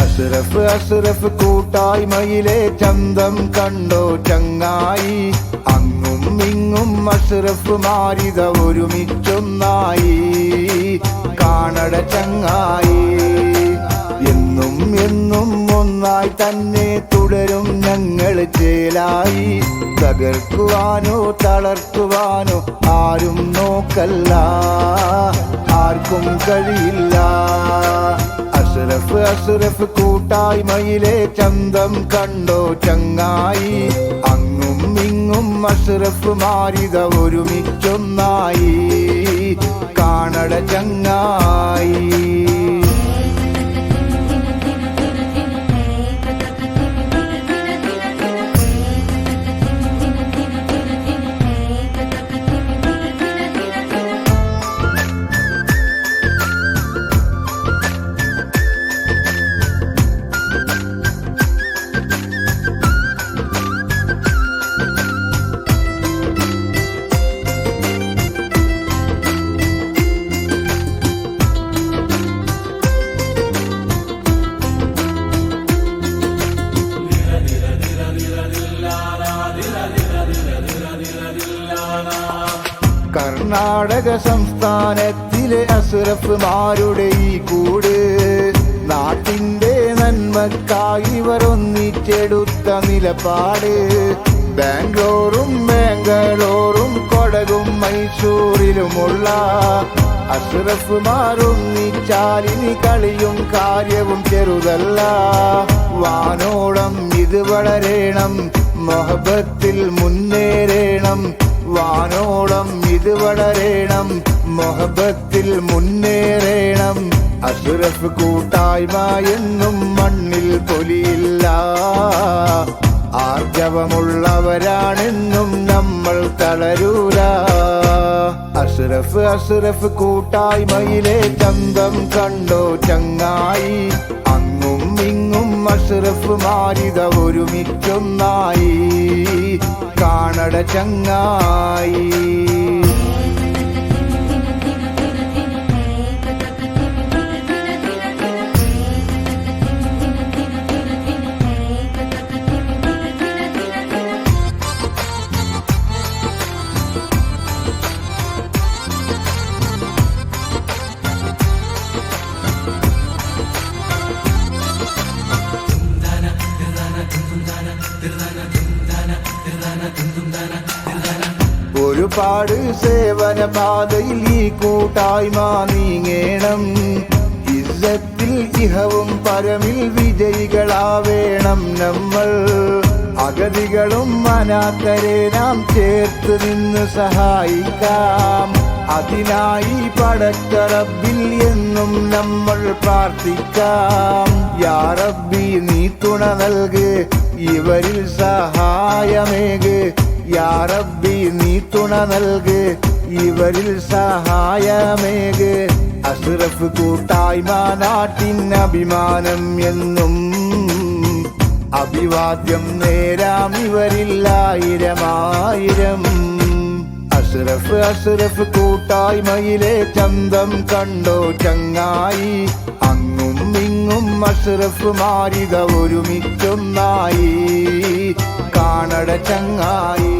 അഷ്റഫ് അഷ്റഫ് കൂട്ടായ്മയിലെ ചന്തം കണ്ടോ ചങ്ങായി, അങ്ങും ഇങ്ങും അഷ്റഫ് മാരിത ഒരുമിച്ചൊന്നായി. കാണട ചങ്ങായി എന്നും എന്നും ഒന്നായി തന്നെ തുടരും ഞങ്ങൾ ചേലായി. തകർക്കുവാനോ തളർത്തുവാനോ ആരും നോക്കല്ല, ആർക്കും കഴിയില്ല. അഷ്റഫ് അഷ്റഫ് കൂട്ടായ്മയിലെ ചന്തം കണ്ടോ ചങ്ങായി, അങ്ങും ഇങ്ങും അഷ്റഫ് മാരിത ഒരുമിച്ചൊന്നായി. കാണട ചങ്ങായി കർണാടക സംസ്ഥാനത്തിലെ അഷ്റഫുമാരുടെ ഈ കൂട്, നാട്ടിന്റെ നന്മക്കായി ഇവർ ഒന്നിച്ചെടുത്ത നിലപാട്. ബാംഗ്ലൂറും ബാംഗ്ലൂറും കൊടകും മൈസൂരിലുമുള്ള അഷ്റഫുമാരൊന്നിച്ചാലിനി കളിയും കാര്യവും ചെറുതല്ല. വാനോളം ഇത് വളരേണം, മൊഹബത്തിൽ മുന്നേറേണം. വാനോളം ഇത് വളരേണം, മൊഹബത്തിൽ മുന്നേറേണം. അഷ്റഫ് കൂട്ടായ്മ എന്നും മണ്ണിൽ പൊലിയില്ല, ആർജവമുള്ളവരാണെന്നും നമ്മൾ തളരൂല. അഷ്റഫ് അഷ്റഫ് കൂട്ടായ്മയിലെ ചന്തം കണ്ടോ ചങ്ങായി, അങ്ങും ഇങ്ങും അഷ്റഫ് മാരിത ഒരുമിച്ചൊന്നായി. കാണട ചങ്ങായി ഒരുപാട് സേവന പാതയിൽ ഈ കൂട്ടായ്മ നീങ്ങേണം. ഇസ്സത്തിൽ ഇഹവും പരമിൽ വിജയികളാവേണം നമ്മൾ. അഗതികളും അനാഥരെ നാം ചേർത്ത് നിന്ന് സഹായിക്കാം. അതിനായി പടച്ച റബ്ബിൽ എന്നും നമ്മൾ പ്രാർത്ഥിക്കാം. യാ റബ്ബി നീ തുണ നൽക്, ഇവരിൽ സഹായമേക്. യാ റബ്ബി നീ തുണ നൽക്, ഇവരിൽ സഹായമേക്. അഷ്റഫ് കൂട്ടായ്മ നാട്ടിൻ അഭിമാനം എന്നും, അഭിവാദ്യം നേരാം ഇവരിൽ ആയിരമായിരം. അഷ്റഫ് അഷ്റഫ് കൂട്ടായ്മയിലെ ചന്തം കണ്ടോ ചങ്ങായി, അങ്ങും ഇങ്ങും അഷ്റഫ് മാരിത ഒരുമിച്ചൊന്നായി. കാണട ചങ്ങായി